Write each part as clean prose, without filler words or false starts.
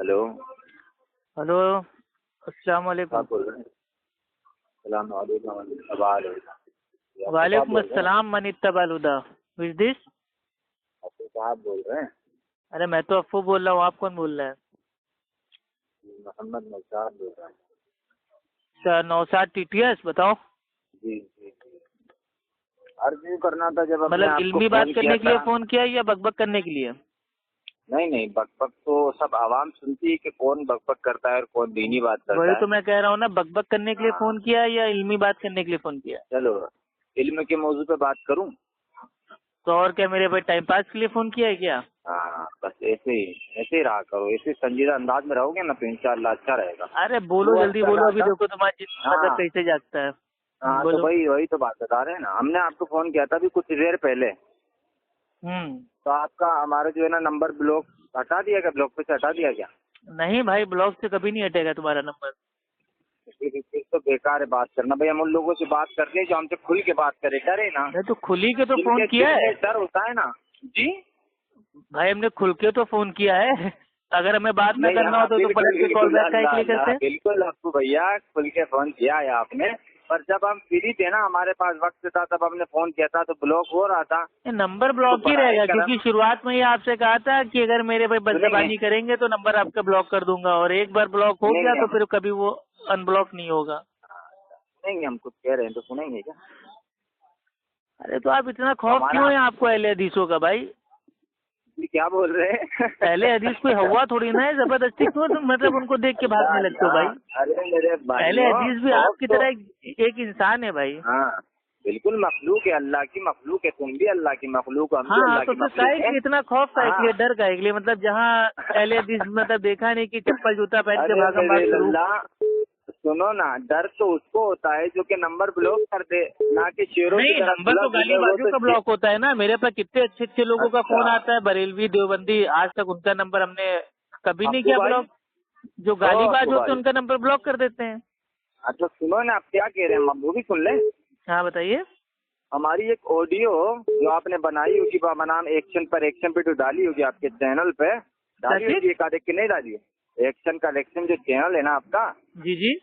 Hello. Hello. अस्सलाम वालेकुम। आप बोल रहे हैं? सलाम वालेकुम। वालेकुम अस्सलाम मन इत्तबअल हुदा। विज दिस? अफू साहब बोल रहे हैं? अरे मैं तो अफ्फू बोल रहा हूँ, आप कौन बोल रहे हैं? मोहम्मद नौशाद बोल रहा हूँ। अच्छा, नौशाद टीटीएस, बताओ। जी जी जी। अर्ज यूँ करना था, जब हमने मतलब आपको इल्मी बात फोन करने किया के लिए था। फोन किया या बकबक करने के लिए? नहीं नहीं, बकबक तो सब आवाम सुनती है कि कौन बकबक करता है और कौन दीनी बात वही करता है। तो मैं कह रहा हूँ ना, बकबक करने के लिए हाँ, फोन किया या इल्मी बात करने के लिए फोन किया? चलो इल्म के मौजू पे बात करूँ। तो और क्या, मेरे भाई टाइम पास के लिए फोन किया है क्या? हाँ, बस ऐसे ही रहा करो, ऐसे संजीदा अंदाज में रहोगे ना तो इंशाल्लाह अच्छा रहेगा। अरे बोलो, वो जल्दी अच्छा बोलो, रहा अभी था। देखो तुम्हारा जिस्म मतलब हाँ कैसे जागता है। हाँ, तो बोलो। वही वही तो बात बता रहे हैं ना, हमने आपको फोन किया था अभी कुछ देर पहले। हम्म। तो आपका हमारा जो है ना नंबर ब्लॉक हटा दिया क्या? ब्लॉक पे से हटा दिया क्या? नहीं भाई, ब्लॉग से कभी नहीं हटेगा तुम्हारा नंबर। फिर तो बेकार है बात करना भाई। हम उन लोगों से बात करते हैं जो हमसे खुल के बात करे, डरे ना। मैं तो खुली के तो फोन जिनके किया दिल है में डर होता है ना। जी। भाई, हमने खुल के तो फोन किया है। अगर हमें बात ना नहीं, करना हाँ होता तो बिल्कुल पलट के कॉल बिल्कुल, बैक काहे के अल्लाह लिए अल्लाह, करते? बिल्कुल आपको भैया खुल के फोन किया है आपने। पर जब हम फ्री थे ना, हमारे पास वक्त था, तब हमने फोन किया था तो ब्लॉक हो रहा था। ये नंबर तो ब्लॉक ही बराए रहेगा, करम क्योंकि शुरुआत में ही आपसे कहा था कि अगर मेरे भाई सुनेंगे। बदजबानी करेंगे तो नंबर आपका ब्लॉक कर दूंगा, और एक बार ब्लॉक हो गया सुनेंगे तो हम। फिर कभी वो अनब्लॉक नहीं होगा। सुनेंगे, हम कुछ कह रहे हैं तो सुनेंगे क्या? अरे तो आप इतना तो खौफ हमारा क्यों है आपको अहले हदीसों का भाई? जी क्या बोल रहे हैं? अहले हदीस कोई हवा थोड़ी ना है, जबरदस्ती क्यों तुम मतलब उनको देख के अल्लाह भागने लगते हो भाई? अल्लाह, अरे मेरे अहले भाइयों हदीस भी खौफ आपकी तो। तरह एक इंसान है भाई। हाँ बिल्कुल, मखलूक है, अल्लाह की मखलूक है। तुम भी अल्लाह की मखलूक हो, हम भी हाँ हाँ, अल्लाह तो की फिर मखलूक काहे है। के इतना खौफ काहे के लिए, हाँ। डर काहे के लिए? मतलब जहाँ अहले हदीस मतलब देखा नहीं कि चप्पल जूता पहन के अरे भागम भाग मेरे शुरू। अल्लाह, सुनो ना, डर तो उसको होता है जो कि नंबर ब्लॉक कर दे, ना कि शेरों की नहीं, तरह नंबर खुला तो गाली घूमे वो बाजू तो का ब्लॉक होता है ना। मेरे पास कितने अच्छे अच्छे लोगों का अच्छा। फोन आता है, बरेलवी देवबंदी, आज तक उनका नंबर हमने कभी नहीं अप्पू किया भाई, ब्लॉक। जो ओ गालीबाज अप्पू होते हैं भाई, उनका नंबर ब्लॉक कर देते हैं। अच्छा सुनो ना, आप क्या कह रहे हैं, हम वो भी सुन लें। हाँ बताइए। हमारी एक ऑडियो जो आपने बनाई होगी बाबा नाम एक्शन पर एक्शन पे, जो डाली होगी आपके चैनल पे, क्या डाली चीज? होगी एक आधे की नहीं डाली है? एक्शन कलेक्शन जो चैनल है ना आपका, जी जी।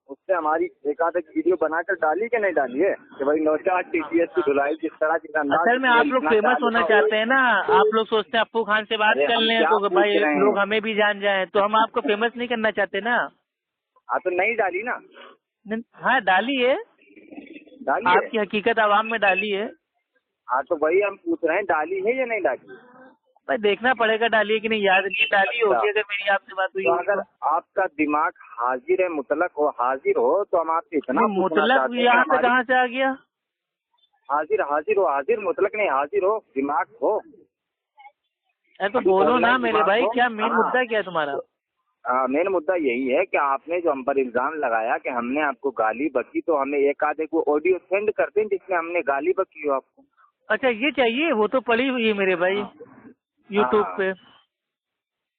उससे हमारी एक आधे वीडियो बनाकर डाली कि नहीं डाली है कि भाई नौशाद टीटीएस की धुलाई किस तरह के अंदाज असल में में आप लोग इतना फेमस होना जालिमा हो। चाहते हैं ना। आप लोग सोचते हैं अप्पू खान से बात अरे कर हम लें क्या तो पूछ भाई रहे लोग हैं? हमें भी जान जाएं, तो हम आपको फेमस नहीं करना चाहते ना। हाँ तो नहीं डाली ना? हाँ डाली है, डाली है। आपकी हकीकत आवाम में डाली है। हाँ तो वही हम पूछ रहे हैं, डाली है या नहीं डाली है? भाई देखना पड़ेगा डाली है कि नहीं, याद नहीं, डाली अच्छा, होगी अगर मेरी आपसे बात हुई तो होगी अगर तो। आपका दिमाग हाजिर है, मुतलक हो, हाजिर हो, तो हम आपसे इतना नहीं, पूछना मुतलक चाहते हैं कि यहाँ से हमारी कहाँ से आ गया? हाजिर हाजिर हो, हाजिर मुतलक नहीं, हाजिर हो, दिमाग हो। अरे तो अभी बोलो ना ऑनलाइन मेरे दिमाग भाई, हो। क्या मेन हाँ, मुद्दा क्या है तुम्हारा? तो मेन मुद्दा यही है कि आपने जो हम पर इल्जाम लगाया कि हमने आपको गाली बकी, तो हमें एक आधे को ऑडियो सेंड कर दें जिसमें हमने गाली बकी हो आपको। अच्छा ये चाहिए, वो तो पड़ी हुई है मेरे भाई हाँ यूट्यूब हाँ, पे।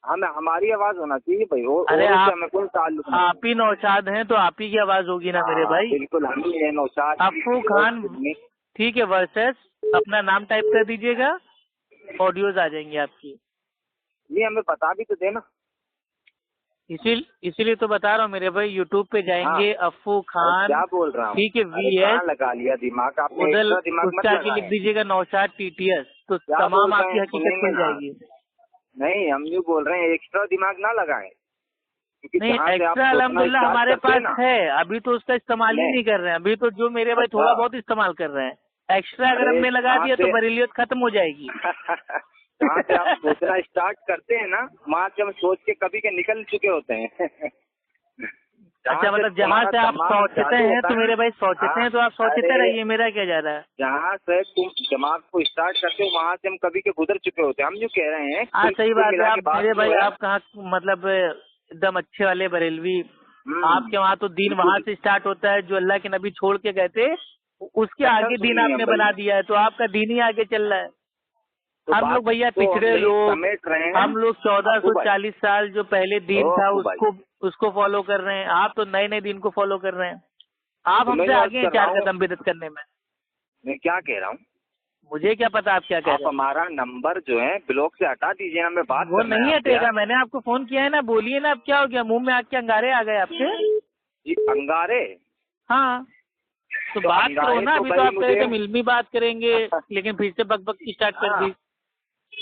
हमें हमारी आवाज होना चाहिए भाई, अरे औरों से आप हमें कोई ताल्लुक नहीं। आप ही नौशाद हैं तो आप ही की आवाज होगी ना मेरे हाँ भाई। बिल्कुल, हम ही है नौशाद अफ्फू खान, ठीक है, वर्सेस अपना नाम टाइप कर दीजिएगा, ऑडियोज आ जाएंगी आपकी। ये हमें बता भी तो देना। इसीलिए तो बता रहा हूँ मेरे भाई, यूट्यूब पे हाँ, जाएंगे अफ्फू अरे खान, क्या बोल रहा हूँ। ठीक है, अरे VS, कहाँ लगा लिया दिमाग आपने, उधर एक्स्ट्रा दिमाग मत उसके आगे लिख लगाए। दीजिएगा नौशाद TTS, तो क्या बोल तमाम रहे आपकी हैं, हकीकत सुनेंगे खुल ना? जाएगी। नहीं, हम यूँ बोल रहे हैं एक्स्ट्रा दिमाग ना लगाएं, क्योंकि नहीं, जहाँ से आप एक्स्ट्रा सोचना अल्हम्दुलिल्लाह स्टार्ट हमारे करते हैं पास ना। है, अभी तो उसका इस्तेमाल ही नहीं, नहीं कर रहे हैं। अभी तो जो मेरे भाई अच्छा, थोड़ा बहुत इस्तेमाल कर रहे हैं, एक्स्ट्रा अगर अरे हमने लगा जहाँ दिया तो से बरेलियत खत्म हो जाएगी। जहाँ से आप सोचना स्टार्ट करते हैं ना, वहाँ से हम सोच के कभी के निकल चुके होते हैं। जहाँ अच्छा, से मतलब जहाँ तुम्हारा से आप दिमाग सोचते चालू हैं होता तो है ना। मेरे भाई सोचते हाँ, हैं तो आप सोचते अरे रहिए, मेरा क्या जा रहा है? जहाँ से तुम दिमाग को स्टार्ट करते हो, वहाँ से हम कभी के गुजर चुके होते हैं। हम जो कह रहे हैं हाँ सही कुल बात है। मिला के आप बात मेरे जो भाई, है। आप कहाँ मतलब एकदम अच्छे वाले बरेलवी, आपके वहाँ तो दीन वहाँ बिल्कुल। से स्टार्ट होता है, जो अल्लाह के नबी छोड़ के गए थे उसके अच्छा आगे दीन सुनिए हम आपने भाई, बना दिया है, तो आपका दीन ही आगे चल रहा है। तो हम बात लोग भैया तो हम पिछड़े यही लोग, समेट रहे हैं। हम लोग अप्पू भाई, 1440 साल जो पहले ओ दीन था अप्पू भाई, उसको उसको फॉलो कर रहे हैं। आप तो नए नए दीन को फॉलो कर रहे हैं। आप तो मैं हमसे जो अर्ज आगे हैं कर रहा 4 हूँ, कदम बिदत करने में। मैं क्या कह रहा हूँ, मुझे क्या पता आप क्या कह आप रहे हैं। हमारा नंबर जो है ब्लॉक से हटा दीजिए, हमें बात वो करना है नहीं आपसे हटेगा, यार। मैंने आपको फोन किया है ना, बोलिए ना, अब क्या हो गया, मुंह में आके अंगारे आ गए आपके। जी अंगारे? हाँ तो बात करो अंगारे ना, तो अभी तो भाई आप कह रहे थे मुझे मिलमी बात करेंगे, लेकिन फिर से बक की स्टार्ट कर दी।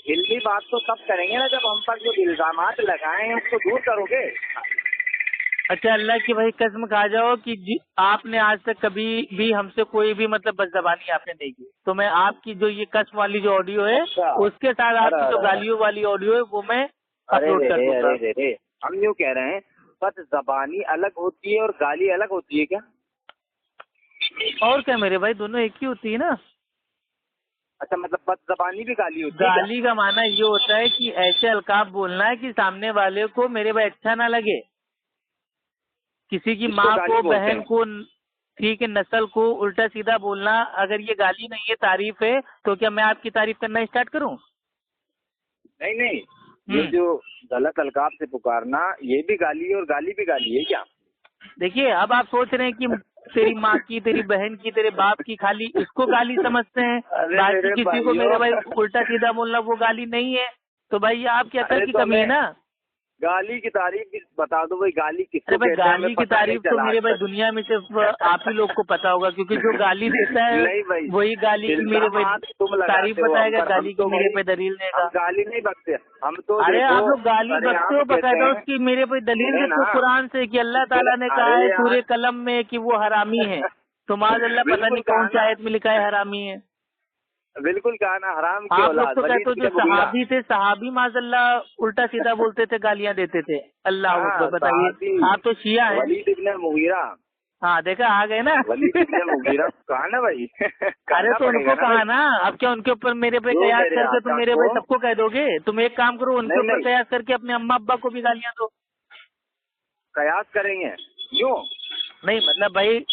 हिंदी बात तो तब करेंगे ना जब हम पर जो इल्जामात लगाए हैं उसको दूर करोगे। अच्छा, अल्लाह की भाई कसम खा जाओ कि आपने आज तक कभी भी हमसे कोई भी मतलब बदजबानी आपने नहीं की, तो मैं आपकी जो ये कसम वाली जो ऑडियो है अच्छा। उसके साथ अरे आपकी जो अरे गालियों वाली ऑडियो है वो मैं अरे अपलोड कर रे दूंगा। अरे रे, हम यूँ कह रहे हैं बदजबानी अलग होती है और गाली अलग होती है क्या? और क्या मेरे भाई, दोनों एक ही होती है ना। अच्छा, मतलब बदजबानी भी गाली होती है क्या? गाली का माना ये होता है कि ऐसे अलकाब बोलना है कि सामने वाले को मेरे भाई अच्छा ना लगे, किसी की इसको माँ गाली को, बोलते बहन हैं? को, ठीक है, नस्ल को उल्टा सीधा बोलना, अगर ये गाली नहीं है तारीफ है, तो क्या मैं आपकी तारीफ करना स्टार्ट करूं? नहीं नहीं, ये जो गलत अलकाब से पुकारना ये भी गाली है और गाली भी गाली है क्या? देखिए, अब आप सोच रहे हैं कि तेरी माँ की, तेरी बहन की, तेरे बाप की, खाली इसको गाली समझते हैं, अरे बाकी मेरे किसी को मेरे भाई भाइयों, उल्टा सीधा बोलना वो गाली नहीं है। तो भाई ये आपकी अकल अरे की तो कमी है हमें ना। गाली की तारीफ भी बता दो भाई, गाली अरे किसको भाई, कहते हैं हमें गाली की पता नहीं तारीफ तो चला आज मेरे भाई तक। दुनिया में सिर्फ आप ही लोग को पता होगा, क्योंकि जो गाली देता है नहीं भाई, वही गाली की मेरे भाई इल्जामात तुम तारीफ लगाते हो हम बताएगा, पर, हम गाली की तो मेरे भाई पे दलील हम देगा। गाली नहीं बकते, हम तो अरे देखो आप लोग गाली अरे बकते हम हो कहते बकायदा, हैं उसकी मेरे पे दलील सुने देते हो ना, कुरान से कि अल्लाह ताला ने कहा अरे है यार सूरे कलम में कि वो हरामी है, तो माज़अल्लाह पता बिल्कुल नहीं कहा कौन सी ना, आयत में लिखा है हरामी है। बिल्कुल कहा ना, हराम की आप लोग औलाद तो कहते वलीद हो जो इब्न मुगीरा। सहाबी थे, सहाबी माज़अल्लाह उल्टा सीधा बोलते थे, गालियां देते थे। अल्लाह अकबर, हाँ बताइए, सहाबी आप तो शिया हैं। वलीद इब्न मुगीरा, हाँ देखा, आ गए ना। वलीद इब्न मुगीरा कहा ना भाई अरे कहना तो पड़ेगा उनको ना भाई, कहा ना, अब क्या उनके ऊपर मेरे पे जो कयास मेरे करके तुम आका मेरे को, भाई सबको कह दोगे? तुम एक काम करो, उनके नहीं ऊपर नहीं कयास करके अपने अम्मा अब्बा को भी गालियां दो। कयास करेंगे क्यों? नहीं मतलब भाई,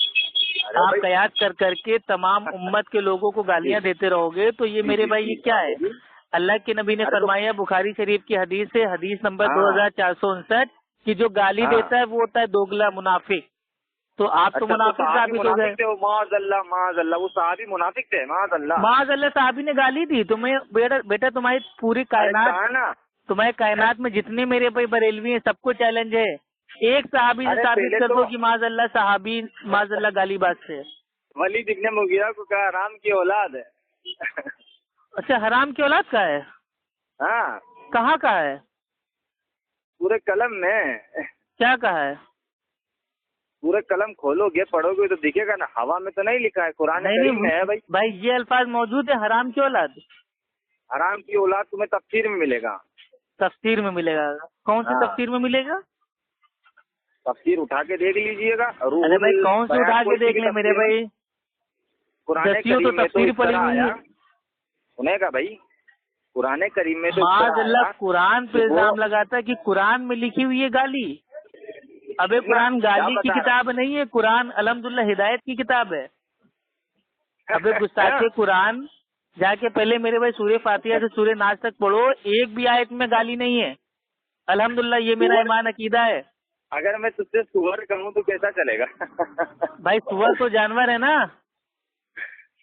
अरे आप भाई कयास कर करके तमाम उम्मत के लोगों को जी गालियां देते रहोगे तो ये जी मेरे जी भाई ये जी, क्या हाँ है? बोलिए। अल्लाह के नबी ने अरे तो फरमाया, बुखारी शरीफ की हदीस है, हदीस नंबर हाँ 2459, कि जो गाली हाँ, देता है वो होता है दोगला मुनाफिक। तो आप तो अच्छा तो मुनाफिक साहबी साबित हो मुनाफिक गए। थे वो, माज़अल्लाह वो साहबी मुनाफिक थे माज़अल्लाह। माज़अल्लाह साहबी ने गाली दी तुम्हें, बेटा बेटा तुम्हारी पूरी अरे कायनात, कहा ना, तुम्हारे कायनात में जितने मेरे भाई बरेलवी हैं सबको चैलेंज है, एक साहबी से अरे साबित पहले कर तो दो कि माज़अल्लाह साहबी माज़अल्लाह गालीबाज थे। वलीद इब्न मुगीरा को कहा हराम की औलाद है अच्छा, हराम की औलाद का है? हाँ, कहाँ का है? पूरे कलम में, क्या कहा है? पूरे कलम खोलोगे पढ़ोगे तो दिखेगा ना, हवा में तो नहीं लिखा है, कुरान नहीं करीम में नहीं है भाई। भाई, ये अल्फाज मौजूद है, हराम की औलाद। हराम की औलाद तुम्हें तफसीर में मिलेगा। तफसीर में मिलेगा? कौन सी हाँ, तफसीर में मिलेगा? तफसीर उठा के देख लीजिएगा, अरे भाई कौन सी उठा के देख ले मेरे भाई, कुरान दसियों तो करीम में तो तफसीर इस पड़ी तरह हुई आया, है। सुनेगा भाई, कुरान करीम में तो इस तरह माज़अल्लाह आया कुरान पे कि वो इल्जाम लगाता है कि कुरान में लिखी हुई है गाली। अबे ना, कुरान क्या गाली की बता रहा किताब नहीं है, कुरान अल्हम्दुलिल्लाह हिदायत की किताब है। अबे गुस्ताखे कुरान, जाके पहले मेरे भाई सूर्य फातिहा से सूर्य नास तक पढ़ो, एक भी आयत में गाली नहीं है। अल्हम्दुलिल्लाह ये मेरा सुअर, ईमान अकीदा है। अगर मैं तुझसे सुअर कहूँ तो कैसा चलेगा भाई सुअर तो जानवर है ना।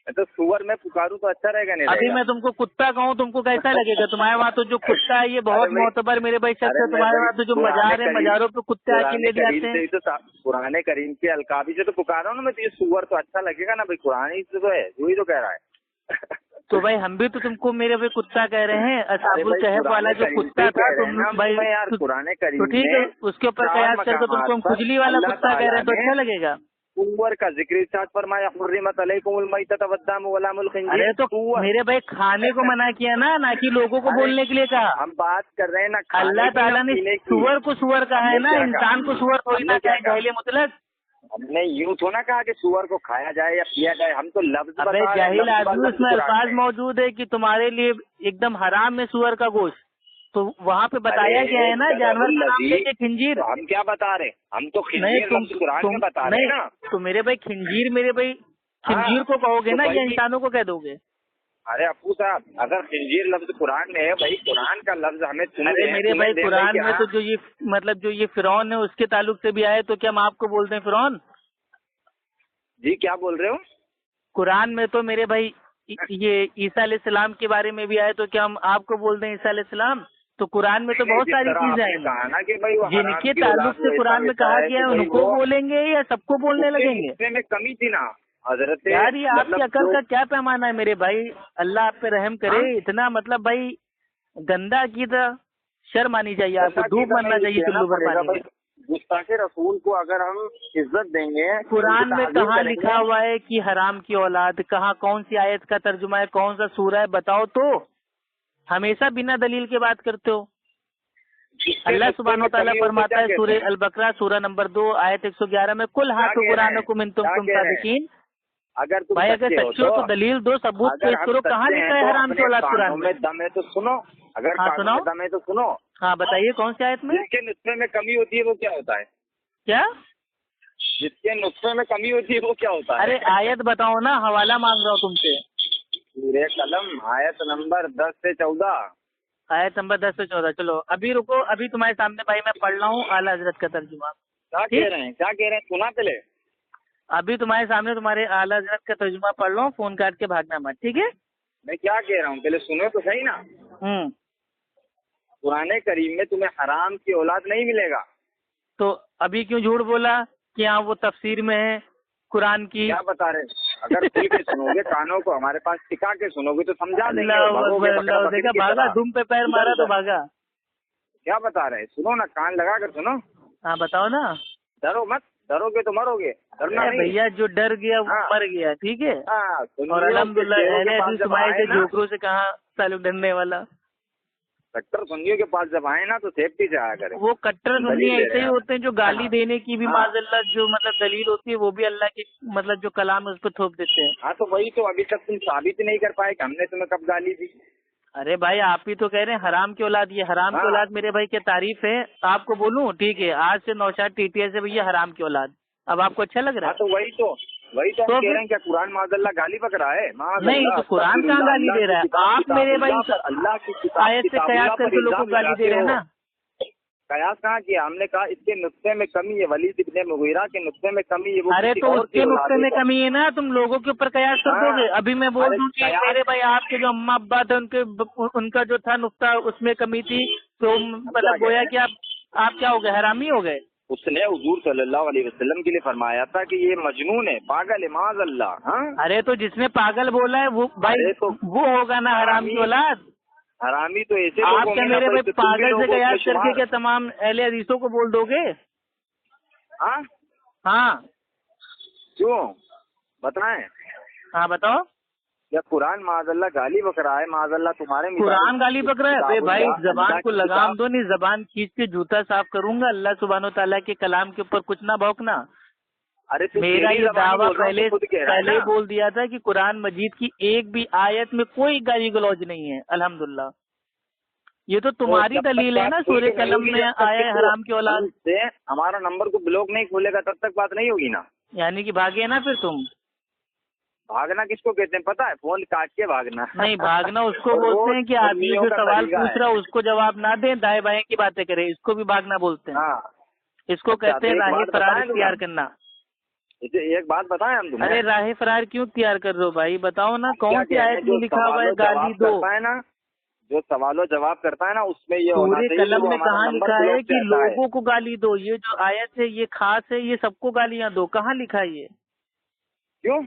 तो सुअर में पुकारूं तो अच्छा रहेगा नहीं अभी रहेगा? मैं तुमको कुत्ता कहूँ तुमको कैसा लगेगा? तुम्हारे वहाँ तो जो कुत्ता है ये बहुत अरे भाई, मोतबर मेरे भाई शख्स अरे है, मैं तुम्हारे भाई वहाँ तो जो मजार है, मजारों पे कुत्ते आके ले करीम जाते से हैं। ही तो पुराने करीम के अलकाबी से तो पुकार रहा हूँ ना मैं, तो ये सुअर तो अच्छा लगेगा ना भाई, कुरान ही से तो है, वही तो कह रहा है तो भाई हम भी तो तुमको मेरे भाई कुत्ता कह रहे हैं। अरे असाबुल भाई कहफ वाला पुराने जो करीम कुत्ता से था कह रहे हैं तुम ना हम भाई तुम्हें यार, पुराने तो करीम ठीक है, में उसके ऊपर 4 कयास करके मकामात तुमको हम पर खुजली वाला अल्लाह कुत्ता कह रहे ताला हैं तो ने अच्छा लगेगा। सुअर का जिक्र इरशाद फरमाया, हुर्रिमत अलैकुमुल मैततु वद्दमु व लहमुल खिंजीर। अरे तो सुअर मेरे भाई खाने को मना किया ना कि लोगों को अरे बोलने के लिए कहा। हम बात कर रहे हैं ना खाने अल्लाह की ना ताला ने पीने की। सुअर को सुअर कहा है हमने ना, क्या कहा, इंसान को सुअर थोड़ी ना हमने क्या कहा, कहा, जाहिल मुतलक। हमने यूं तो ना कहा कि सुअर को खाया जाए या पिया जाए, हम तो लफ्ज अबे बता रहे हैं, जाहिल लफ्ज आदमी, लफ्ज उसमें कुरान अल्फाज में। मौजूद है कि तुम्हारे लिए एकदम हराम है सुअर का गोश्त, तो वहाँ पे बताया गया अरे है ना, जानवर का नाम लेके खिंजीर। तो हम क्या बता रहे हैं, हम तो नहीं खिंजीर लफ्ज कुरान में बता रहे हैं नहीं, ना। तो मेरे भाई खिंजीर, मेरे भाई हाँ, खिंजीर को कहोगे तो ना भाई या इंसानों को कह दोगे? अरे अपू साहब, अगर खिंजीर लफ्ज कुरान में है भाई, कुरान का लफ्ज हमें सुन अरे रहे हैं, मेरे सुने भाई दे कुरान भाई में क्या? तो जो ये मतलब जो ये फिरौन है उसके ताल्लुक से भी आए, तो क्या हम आपको बोलते हैं फिरौन? जी क्या बोल रहे हो? कुरान में तो मेरे भाई ये ईसा अलैहिस्सलाम के बारे में भी आए तो क्या हम आपको बोल दें ईसा अलैहिस्सलाम? तो कुरान में तो बहुत सारी चीजें आई हैं जिनके ताल्लुक से कुरान में कहा गया है, उनको बोलेंगे या सबको बोलने लगेंगे? में कमी थी ना हजरत। यार ये आपकी अकल का क्या पैमाना है मेरे भाई? अल्लाह आप पे रहम करे। इतना मतलब भाई गंदा अकीदा, शर्म आनी चाहिए आपको, डूब मरना चाहिए चुल्लू भर पानी में। गुस्ताखे रसूल को अगर हम इज्जत देंगे, कुरान में कहाँ लिखा हुआ है कि हराम की औलाद? कहाँ, कौन सी आयत का तर्जुमा है, कौन सा सूरा है, बताओ तो। हमेशा बिना दलील के बात करते हो। अल्लाह सुब्हानहू व तआला फरमाता है सूरह अल बकरा सूरा नंबर 2 आयत 111 में, कुल हाथु कुरानकुम इन तुम सादिकीन। अगर भाई अगर सच्चे हो तो दलील दो, सबूत पेश करो। कहाँ लिखा है हराम की औलाद कुरान में? दम है तो सुनो, अगर सुनाओ, दम है तो सुनो। हाँ बताइए कौन सी आयत में? जिसके नुस्खे में कमी होती है वो क्या होता है? क्या? जिसके नुस्खे में कमी होती है वो क्या होता है? अरे आयत बताओ ना, हवाला मांग रहा हूँ तुमसे। सूरह कलम आयत नंबर 10 से 14। आयत नंबर 10 से 14। चलो अभी रुको, अभी तुम्हारे सामने भाई मैं पढ़ रहा हूँ आला हजरत का तर्जुमा। क्या कह रहे हैं, क्या कह रहे हैं, सुना पहले। अभी तुम्हारे सामने तुम्हारे आला हजरत का तर्जुमा पढ़ रहा हूँ, फोन काट के भागना मत, ठीक है? मैं क्या कह रहा हूँ पहले सुनो तो सही ना। कुरान करीम में तुम्हें हराम की औलाद नहीं मिलेगा। तो अभी क्यों झूठ बोला कि हाँ वो तफसीर में है कुरान की? क्या बता रहे? अगर खुल के सुनोगे, कानों को हमारे पास टिका के सुनोगे तो समझा देंगे। देखा भागा, दुम पे पैर मारा तो भागा। क्या बता रहे? सुनो ना, कान लगा कर सुनो। हाँ बताओ ना। डरो मत, डरोगे तो मरोगे, डरना नहीं। भैया जो डर गया वो मर गया, ठीक है। और अल्हम्दुलिल्लाह तुम्हारे से झोपड़ों से कहाँ ताल्लुक डरने वाला। कट्टर सुन्नियों के पास जब आए ना तो सेफ्टी से आया करें। वो कट्टर सुन्नी ऐसे ही होते हैं जो गाली देने की भी माज़अल्लाह जो मतलब दलील होती है वो भी अल्लाह की मतलब जो कलाम है उस पर थोप देते हैं। हाँ तो वही तो अभी तक तुम साबित नहीं कर पाए कि हमने तुम्हें कब गाली दी। अरे भाई आप ही तो कह रहे हैं हराम की औलाद। ये हराम की औलाद मेरे भाई क्या तारीफ है आपको बोलूं? ठीक है, आज से नौशाद टीटीएस से भैया हराम की औलाद। अब आपको अच्छा लग रहा है? तो वही तो हम कह रहे हैं क्या कुरान माज़अल्लाह गाली बक रहा है? नहीं तो कुरान कहाँ गाली दे रहा है? आप मेरे भाई अल्लाह की आयत से कयास करके लोगों को गाली दे रहे हैं ना। कयास कहाँ किया हमने? कहा इसके नुस्खे में कमी है, वलीद इब्ने मुगीरा के नुस्खे में कमी है। वो अरे तो उसके नुस्खे में कमी है ना, तुम लोगों के ऊपर कयास कर दोगे। अभी मैं बोल दूं कि मेरे भाई आपके जो अम्मा अब्बा थे उनका जो था नुस्खा उसमें कमी थी, तो मतलब गोया कि आप क्या हो गए, हरामी हो गए। उसने हुजूर सल्लल्लाहु अलैहि वसल्लम के लिए फरमाया था कि ये मजनून है, पागल है, माज़अल्लाह। अरे तो जिसने पागल बोला है वो भाई तो वो होगा ना हराम की औलाद। हरामी तो ऐसे आप क्या मेरे भाई पागल से कयास करके क्या तमाम अहले हदीसों को बोल दोगे? हाँ क्यों बताएं? हाँ बताओ। या कुरान माज़अल्लाह गाली बक रहा है? माज़अल्लाह तुम्हारे कुरान गाली बक रहा है? अरे भाई जबान को लगाम दो, नहीं जबान खींच के जूता साफ करूंगा। अल्लाह सुब्हानो ताला के कलाम के ऊपर कुछ ना भौंकना। अरे मेरा ये दावा पहले बोल दिया था कि कुरान मजीद की एक भी आयत में कोई गाली गलौज नहीं है। अल्हम्दुलिल्लाह ये तो तुम्हारी दलील है ना, सूरह कलम में आया है हराम की औलाद से। हमारा नंबर को ब्लॉक नहीं खोलेगा तब तक बात नहीं होगी ना। यानी कि भागे ना फिर तुम। भागना किसको कहते हैं पता है? फोन काट के भागना नहीं, भागना उसको बोलते हैं कि आदमी जो सवाल पूछ रहा है उसको जवाब ना दे, दाएं बाएं की बातें करे, इसको भी भागना बोलते हैं। इसको कहते हैं राह फरार इख्तियार करना। एक बात बताएं हम तुम्हें। अरे राह फरार क्यों इख्तियार कर रहे हो भाई? बताओ ना कौन सी आयत में लिखा हुआ है गाली दो? जो सवालों जवाब करता है ना उसमें ये पूरे कलम में कहाँ लिखा है कि लोगों को गाली दो? ये जो आयत है ये खास है, ये सबको गालियां दो, कहाँ लिखा है ये? क्यों?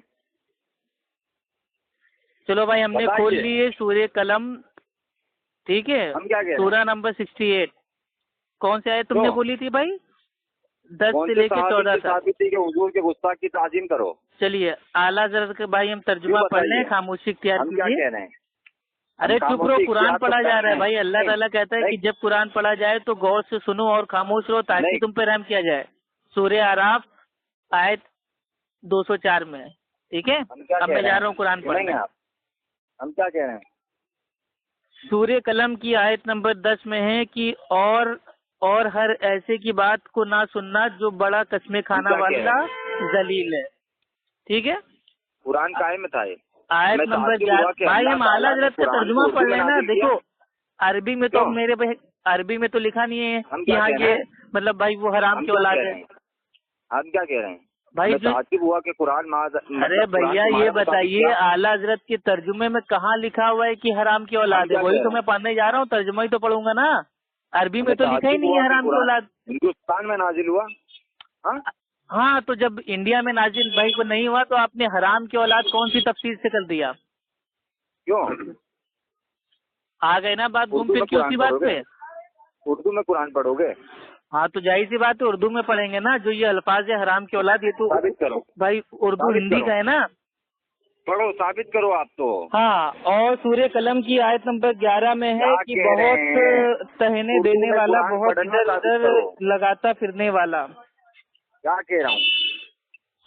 चलो भाई हमने खोल ली है सूरह कलम, ठीक है। हम क्या कह रहे हैं? सूरा नंबर 68 कौन सी आयत तुमने बोली थी भाई? 10 से लेके 14 तक। हुजूर के गुस्ताख की ताज़ीम करो। चलिए आला हज़रत के भाई हम तर्जुमा पढ़ लें, खामोशी इख्तियार कीजिए। अरे चुप रहो, कुरान पढ़ा जा रहा है भाई। अल्लाह ताला कहता है कि जब कुरान पढ़ा जाए तो गौर से सुनो और खामोश रहो ताकि तुम पे रहम किया जाए। सूरह आराफ आयत 204 में, ठीक है। अब मैं जा रहा हूँ कुरान पढ़ने। हम क्या कह रहे हैं? सूरह कलम की आयत नंबर 10 में है कि और हर ऐसे की बात को ना सुनना जो बड़ा कसमे खाना वाला जलील है, ठीक है। कुरान काहे में था ये? आयत नंबर 11। भाई हम आला हज़रत का तर्जुमा पढ़ लेना। देखो अरबी में तो मेरे भाई अरबी में तो लिखा नहीं है कि हाँ ये मतलब भाई वो हराम की औलाद है। हम क्या कह रहे हैं? भाई जो ताज्जुब हुआ कि कुरान अरे भैया ये बताइए आला हजरत के तर्जुमे में कहाँ लिखा हुआ है कि हराम की औलाद है? वही तो मैं पढ़ने जा रहा हूँ, तर्जुमा ही तो पढ़ूंगा ना। अरबी में तो लिखा ही नहीं है हराम की औलाद। हिंदुस्तान में नाजिल हुआ। हाँ तो जब इंडिया में नाजिल भाई को नहीं हुआ तो आपने हराम की औलाद कौन सी तफसीर से कर दिया? क्यों आ गए ना बात घूम फिर के उसी बात पे। उर्दू में कुरान पढ़ोगे? हाँ तो जाहिर सी बात है उर्दू में पढ़ेंगे ना। जो ये अल्फाज है हराम की औलाद, ये तो साबित करो भाई उर्दू हिंदी का है ना। पढ़ो, साबित करो आप तो। हाँ, और सूर्य कलम की आयत नंबर 11 में है कि बहुत तहने देने वाला, बहुत इधर उधर लगाता फिरने वाला। क्या कह रहा हूँ?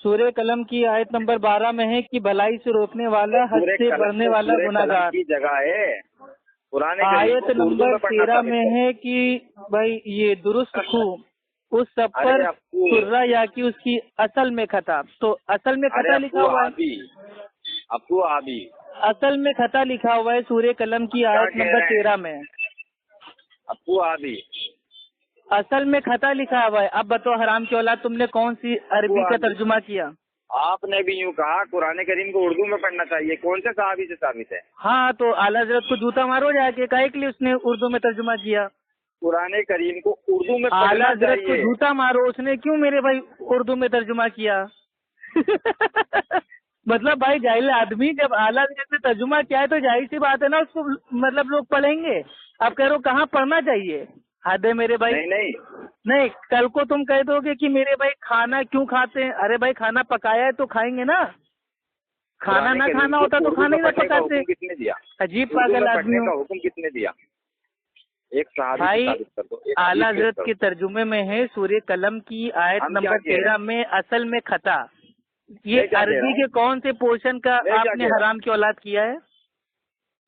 सूर्य कलम की आयत नंबर 12 में है कि भलाई से रोकने वाला, हद से बढ़ने वाला गुनाहगार की जगह है। आयत नंबर 13 में है कि भाई ये दुरुस्त खूब उस सब पर सुर्रा या कि उसकी असल में खता। तो असल में खता लिखा हुआ है, असल में खता लिखा हुआ है सूर्य कलम की आयत नंबर 13 में। असल में खता लिखा हुआ है। अब बताओ हराम की औलाद तुमने कौन सी अरबी का तर्जुमा किया? आपने भी यूँ कहा कुरान करीम को उर्दू में पढ़ना चाहिए। कौन से सहाबी से साबित है? हाँ तो आला हजरत को जूता मारो जाके, काहे के लिए उसने उर्दू में तर्जुमा किया? कुरान करीम को उर्दू में आला हजरत को जूता मारो, उसने क्यों मेरे भाई उर्दू में तर्जुमा किया? मतलब भाई जाहिल आदमी, जब आला हजरत ने तर्जुमा किया है तो जाहिर सी बात है ना उसको मतलब लोग पढ़ेंगे। आप कह रहे हो कहाँ पढ़ना चाहिए? हद है मेरे भाई। नहीं, कल को तुम कह दोगे कि मेरे भाई खाना क्यों खाते हैं। अरे भाई खाना पकाया है तो खाएंगे ना, खाना ना खाना होता तो खाना ही ना पकाते। किसने दिया? अजीब पागल आदमी का हुक्म किसने दिया? एक भाई आला हजरत के तर्जुमे में है सूर्य कलम की आयत नंबर 13 में असल में खता। ये अरबी के कौन से पोर्शन का आपने हराम की औलाद किया है?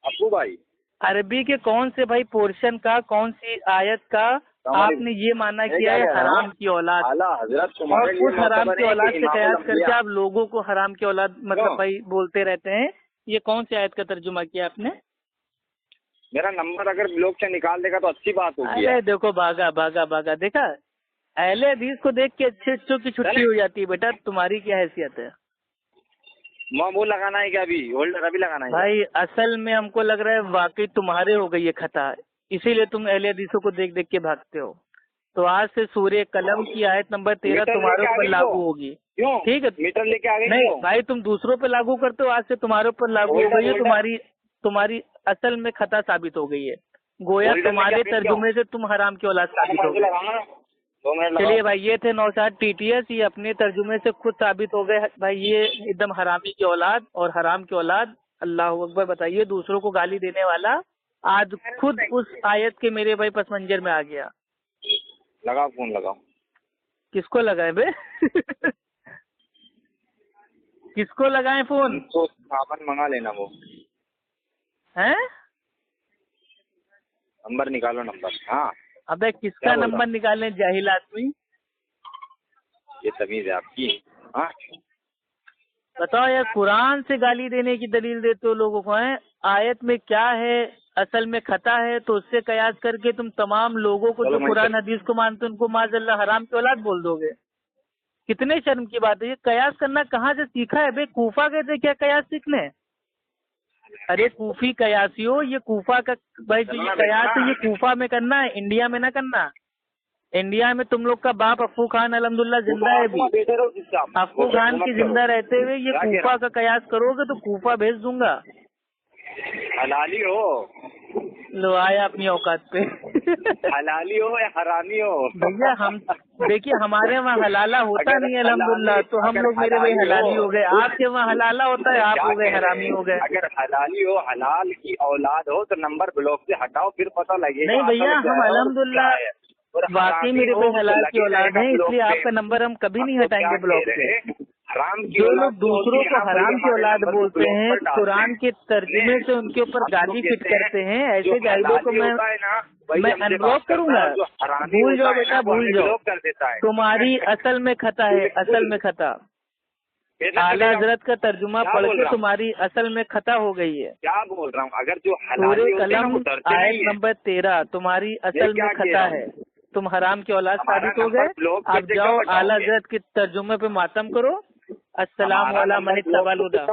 अब्बू भाई अरबी के कौन से भाई पोर्शन का, कौन सी आयत का आपने ये माना किया है हराम की औलाद? और उस हराम की औलाद से कयास करके आप लोगों को हराम की औलाद मतलब भाई बोलते रहते हैं। ये कौन सी आयत का तर्जुमा किया आपने? मेरा नंबर अगर ब्लॉक से निकाल देगा तो अच्छी बात होगी। अरे देखो भागा भागा भागा, देखा अहले हदीस को देख के अच्छे की छुट्टी हो जाती है। बेटा तुम्हारी क्या हैसियत है? वो लगाना है क्या? अभी होल्डर अभी लगाना है भाई? असल में हमको लग रहा है वाकई तुम्हारे हो गई है खता, इसीलिए तुम अहले हदीसों को देख देख के भागते हो। तो आज से सूर्य कलम की आयत नंबर 13 तुम्हारे ऊपर लागू होगी। ठीक है, मीटर लेके आ गए? नहीं भाई तुम दूसरों पे लागू करते हो, आज से तुम्हारे ऊपर लागू हो गई है। तुम्हारी असल में खता साबित हो गई है। गोया तुम्हारे तर्जुमे से तुम हराम की औलाद साबित हो गए। चलिए भाई, ये थे नौशाद TTS, ये अपने तर्जुमे से खुद साबित हो गए भाई ये एकदम हरामी की औलाद और हराम की औलाद। अल्लाह अकबर। बताइए, दूसरों को गाली देने वाला आज खुद उस आयत के मेरे भाई पस मंजर में आ गया। लगाओ फोन, लगाओ। किसको लगाए बे? किसको लगाए फोन? तो सामान मंगा लेना वो है। नंबर निकालो, नंबर। हाँ अबे किसका नंबर निकालने जाहिल आदमी? ये तमीज है आपकी? हाँ बताओ यार, कुरान से गाली देने की दलील देते हो लोगों को। है आयत में क्या है, असल में खता है, तो उससे कयास करके तुम तमाम लोगों को जो कुरान हदीस को मानते उनको माज़अल्लाह हराम की औलाद बोल दोगे। कितने शर्म की बात है। ये कयास करना कहाँ से सीखा है बे? कूफा गए थे क्या कयास सीखने? अरे कूफी कयासी हो, ये कूफा का भाई जो ये कयास है ये कूफा में करना है, इंडिया में ना करना। इंडिया में तुम लोग का बाप अफू खान अल्हम्दुलिल्लाह जिंदा है अभी। अफू खान की जिंदा रहते हुए ये कूफा का कयास करोगे तो कूफा भेज दूंगा। हलाली हो लो आया अपनी औकात पे। हलाली हो या हरामी हो भैया, हम देखिए हमारे वहाँ हलाला होता नहीं है अल्हम्दुलिल्लाह, तो हम लोग मेरे भाई हलाली हो गए। आपके वहाँ हलाला होता है, आप हो गए हरामी हो गए। अगर हलाली हो, हलाल की औलाद हो तो नंबर ब्लॉक से हटाओ, फिर पता लगेगा। नहीं भैया, हम अल्हम्दुलिल्लाह वाकई मेरे भाई हलाल की औलाद है, इसलिए आपका नंबर हम कभी नहीं हटाएंगे ब्लॉक से। जो लोग दूसरों को हराम की औलाद बोलते हैं, कुरान के तर्जुमे से उनके ऊपर गाली फिट करते हैं, ऐसे जाहिलों को मैं अनब्लॉक करूंगा। भूल जाओ बेटा, भूल जाओ। तुम्हारी असल में खता है, असल में खता। आला हजरत का तर्जुमा पढ़ के तुम्हारी असल में खता हो गई है। क्या बोल रहा हूँ? अगर जो सूर्य कलम आयत नंबर 13 तुम्हारी असल में खता है। तुम हराम की औलाद साबित हो गए। अब जाओ आला हज़रत के तर्जुमे पे मातम करो। अस्सलाम वाला मन तबल हुदा।